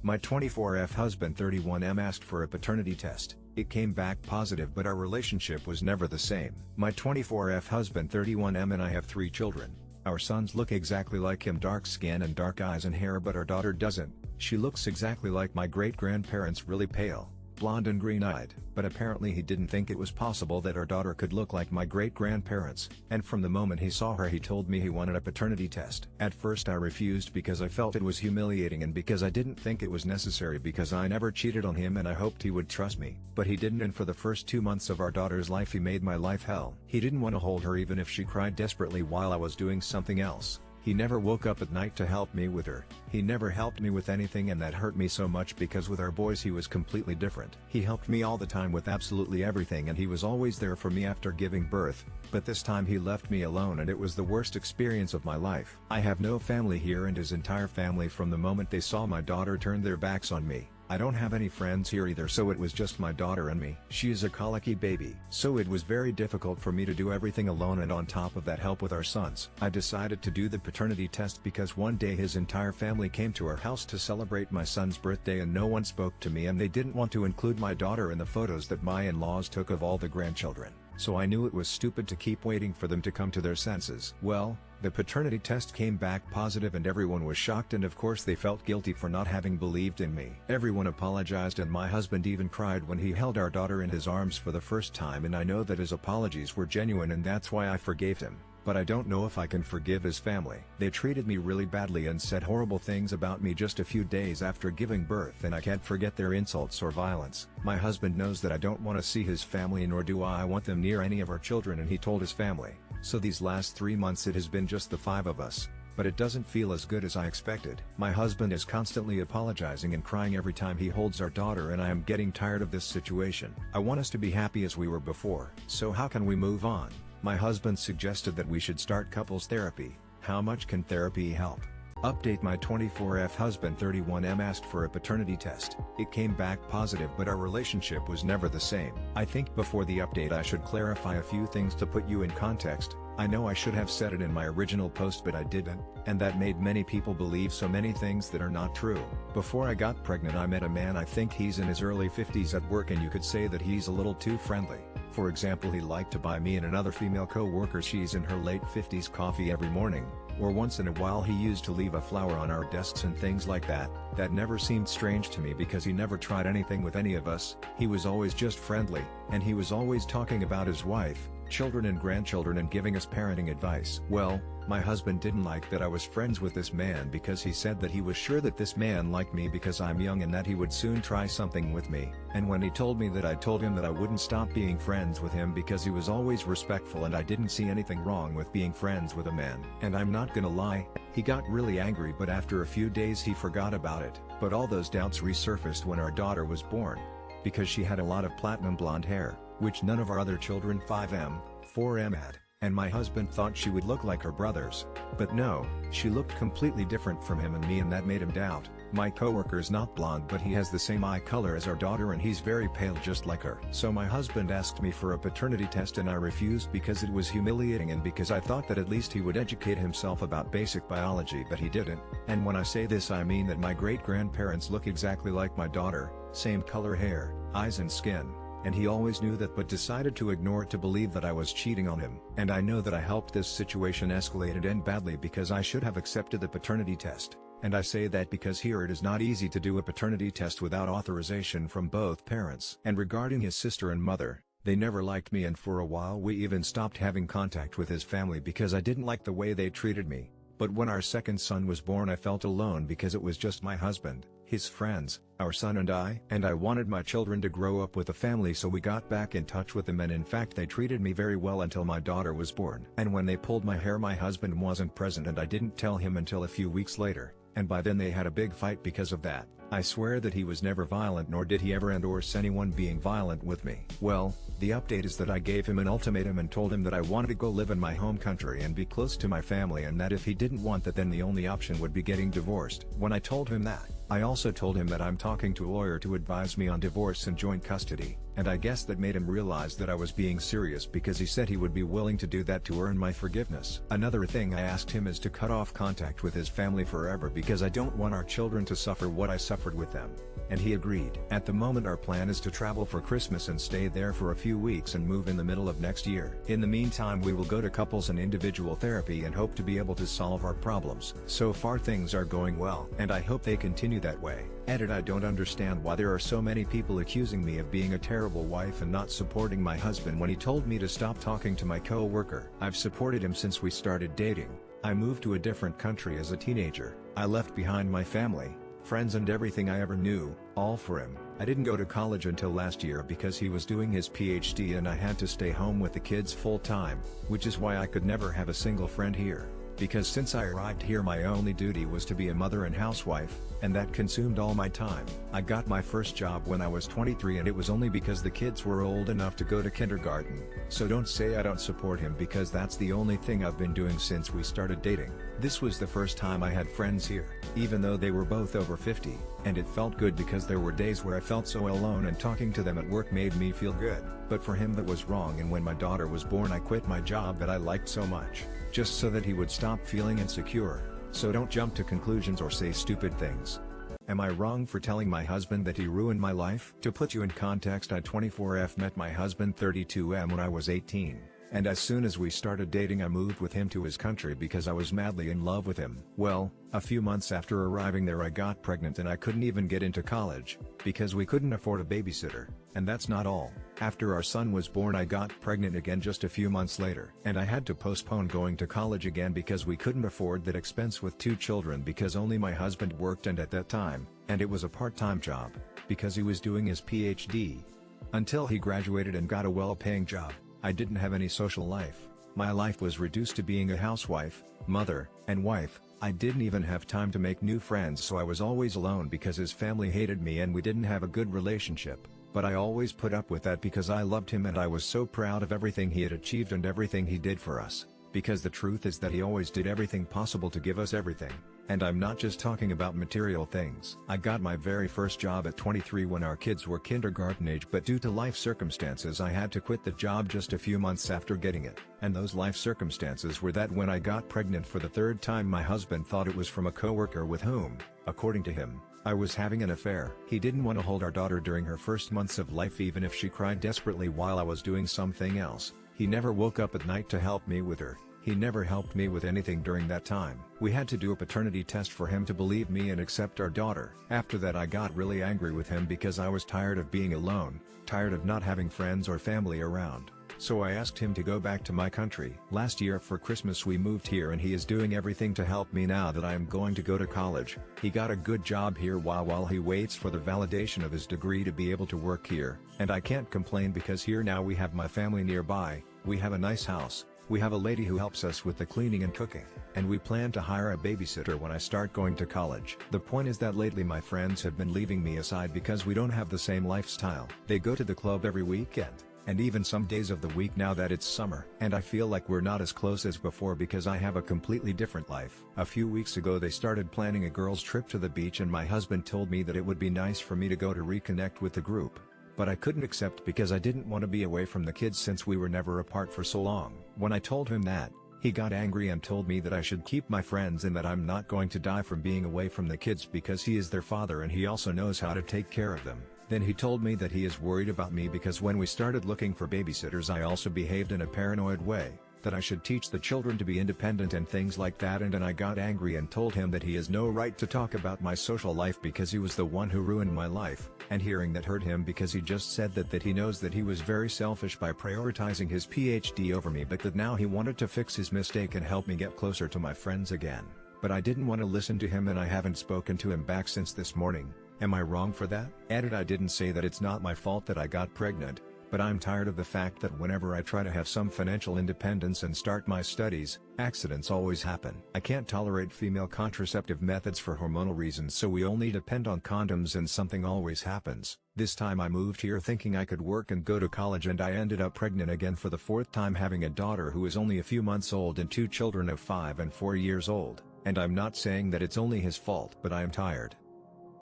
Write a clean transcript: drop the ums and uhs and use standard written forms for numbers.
My 24F husband 31M asked for a paternity test. It came back positive, but our relationship was never the same. My 24F husband 31M and I have 3 children. Our sons look exactly like him, dark skin and dark eyes and hair, but our daughter doesn't. She looks exactly like my great-grandparents, really pale, blonde and green-eyed, but apparently he didn't think it was possible that our daughter could look like my great-grandparents, and from the moment he saw her he told me he wanted a paternity test. At first I refused because I felt it was humiliating and because I didn't think it was necessary, because I never cheated on him and I hoped he would trust me. But he didn't, and for the first 2 months of our daughter's life he made my life hell. He didn't want to hold her even if she cried desperately while I was doing something else. He never woke up at night to help me with her. He never helped me with anything, and that hurt me so much because with our boys he was completely different. He helped me all the time with absolutely everything, and he was always there for me after giving birth, but this time he left me alone and it was the worst experience of my life. I have no family here, and his entire family from the moment they saw my daughter turned their backs on me. I don't have any friends here either, so it was just my daughter and me. She is a colicky baby, so it was very difficult for me to do everything alone, and on top of that help with our sons. I decided to do the paternity test because one day his entire family came to our house to celebrate my son's birthday and no one spoke to me, and they didn't want to include my daughter in the photos that my in-laws took of all the grandchildren. So I knew it was stupid to keep waiting for them to come to their senses. Well, the paternity test came back positive and everyone was shocked, and of course they felt guilty for not having believed in me. Everyone apologized and my husband even cried when he held our daughter in his arms for the first time, and I know that his apologies were genuine and that's why I forgave him. But I don't know if I can forgive his family. They treated me really badly and said horrible things about me just a few days after giving birth, and I can't forget their insults or violence. My husband knows that I don't want to see his family, nor do I want them near any of our children, and he told his family. So these last 3 months it has been just the 5 of us. But it doesn't feel as good as I expected. My husband is constantly apologizing and crying every time he holds our daughter, and I am getting tired of this situation. I want us to be happy as we were before. So how can we move on? My husband suggested that we should start couples therapy. How much can therapy help? Update: my 24F husband 31M asked for a paternity test. It came back positive, but our relationship was never the same. I think before the update I should clarify a few things to put you in context. I know I should have said it in my original post, but I didn't, and that made many people believe so many things that are not true. Before I got pregnant I met a man, I think he's in his early 50s, at work, and you could say that he's a little too friendly. For example, he liked to buy me and another female co-worker, she's in her late 50s, coffee every morning, or once in a while he used to leave a flower on our desks and things like that. That never seemed strange to me because he never tried anything with any of us. He was always just friendly, and he was always talking about his wife, children and grandchildren, and giving us parenting advice. Well, my husband didn't like that I was friends with this man because he said that he was sure that this man liked me because I'm young and that he would soon try something with me. And when he told me that, I told him that I wouldn't stop being friends with him because he was always respectful and I didn't see anything wrong with being friends with a man. And I'm not gonna lie, he got really angry, but after a few days he forgot about it. But all those doubts resurfaced when our daughter was born, because she had a lot of platinum blonde hair, which none of our other children 5M, 4M had, and my husband thought she would look like her brothers. But no, she looked completely different from him and me, and that made him doubt. My coworker's not blonde, but he has the same eye color as our daughter and he's very pale just like her. So my husband asked me for a paternity test and I refused because it was humiliating and because I thought that at least he would educate himself about basic biology, but he didn't. And when I say this I mean that my great-grandparents look exactly like my daughter, same color hair, eyes and skin. And he always knew that but decided to ignore it to believe that I was cheating on him. And I know that I helped this situation escalate and end badly because I should have accepted the paternity test. And I say that because here it is not easy to do a paternity test without authorization from both parents. And regarding his sister and mother, they never liked me, and for a while we even stopped having contact with his family because I didn't like the way they treated me. But when our second son was born I felt alone because it was just my husband, his friends, our son and I wanted my children to grow up with a family, so we got back in touch with them, and in fact they treated me very well until my daughter was born. And when they pulled my hair my husband wasn't present and I didn't tell him until a few weeks later, and by then they had a big fight because of that. I swear that he was never violent, nor did he ever endorse anyone being violent with me. Well, the update is that I gave him an ultimatum and told him that I wanted to go live in my home country and be close to my family, and that if he didn't want that then the only option would be getting divorced. When I told him that, I also told him that I'm talking to a lawyer to advise me on divorce and joint custody. and I guess that made him realize that I was being serious because he said he would be willing to do that to earn my forgiveness. Another thing I asked him is to cut off contact with his family forever because I don't want our children to suffer what I suffered with them. And he agreed. At the moment our plan is to travel for Christmas and stay there for a few weeks and move in the middle of next year. In the meantime we will go to couples and individual therapy and hope to be able to solve our problems. So far things are going well, and I hope they continue that way. Edit. I don't understand why there are so many people accusing me of being a terrible wife and not supporting my husband when he told me to stop talking to my co-worker. I've supported him since we started dating. I moved to a different country as a teenager. I left behind my family, friends and everything I ever knew, all for him. I didn't go to college until last year because he was doing his PhD and I had to stay home with the kids full time, which is why I could never have a single friend here. Because since I arrived here my only duty was to be a mother and housewife, and that consumed all my time. I got my first job when I was 23 and it was only because the kids were old enough to go to kindergarten. So don't say I don't support him because that's the only thing I've been doing since we started dating. This was the first time I had friends here, even though they were both over 50, and it felt good because there were days where I felt so alone and talking to them at work made me feel good. But for him that was wrong, and when my daughter was born I quit my job that I liked so much, just so that he would stop feeling insecure. So don't jump to conclusions or say stupid things. Am I wrong for telling my husband that he ruined my life? To put you in context, I 24F met my husband 32M when I was 18, and as soon as we started dating I moved with him to his country because I was madly in love with him. Well, a few months after arriving there I got pregnant and I couldn't even get into college, because we couldn't afford a babysitter. And that's not all. After our son was born I got pregnant again just a few months later, and I had to postpone going to college again because we couldn't afford that expense with 2 children because only my husband worked, and at that time, and it was a part-time job, because he was doing his PhD. Until he graduated and got a well-paying job, I didn't have any social life. My life was reduced to being a housewife, mother, and wife. I didn't even have time to make new friends, so I was always alone because his family hated me and we didn't have a good relationship. But I always put up with that because I loved him and I was so proud of everything he had achieved and everything he did for us. Because the truth is that he always did everything possible to give us everything. And I'm not just talking about material things. I got my very first job at 23 when our kids were kindergarten age, but due to life circumstances I had to quit the job just a few months after getting it. And those life circumstances were that when I got pregnant for the 3rd time my husband thought it was from a coworker with whom, according to him, I was having an affair. He didn't want to hold our daughter during her first months of life even if she cried desperately while I was doing something else. He never woke up at night to help me with her. He never helped me with anything during that time. We had to do a paternity test for him to believe me and accept our daughter. After that I got really angry with him because I was tired of being alone, tired of not having friends or family around. So I asked him to go back to my country. Last year for Christmas we moved here and he is doing everything to help me now that I am going to go to college. He got a good job here while he waits for the validation of his degree to be able to work here, and I can't complain because here now we have my family nearby, we have a nice house, we have a lady who helps us with the cleaning and cooking, and we plan to hire a babysitter when I start going to college. The point is that lately my friends have been leaving me aside because we don't have the same lifestyle. They go to the club every weekend, and even some days of the week now that it's summer. And I feel like we're not as close as before because I have a completely different life. A few weeks ago they started planning a girls' trip to the beach and my husband told me that it would be nice for me to go to reconnect with the group. But I couldn't accept because I didn't want to be away from the kids since we were never apart for so long. When I told him that, he got angry and told me that I should keep my friends and that I'm not going to die from being away from the kids because he is their father and he also knows how to take care of them. Then he told me that he is worried about me because when we started looking for babysitters I also behaved in a paranoid way, that I should teach the children to be independent and things like that, and then I got angry and told him that he has no right to talk about my social life because he was the one who ruined my life, and hearing that hurt him because he just said that he knows that he was very selfish by prioritizing his PhD over me, but that now he wanted to fix his mistake and help me get closer to my friends again. But I didn't want to listen to him and I haven't spoken to him back since this morning. Am I wrong for that? Edit. I didn't say that it's not my fault that I got pregnant, but I'm tired of the fact that whenever I try to have some financial independence and start my studies, accidents always happen. I can't tolerate female contraceptive methods for hormonal reasons, so we only depend on condoms and something always happens. This time I moved here thinking I could work and go to college and I ended up pregnant again for the 4th time, having a daughter who is only a few months old and 2 children of 5 and 4 years old. And I'm not saying that it's only his fault, but I am tired.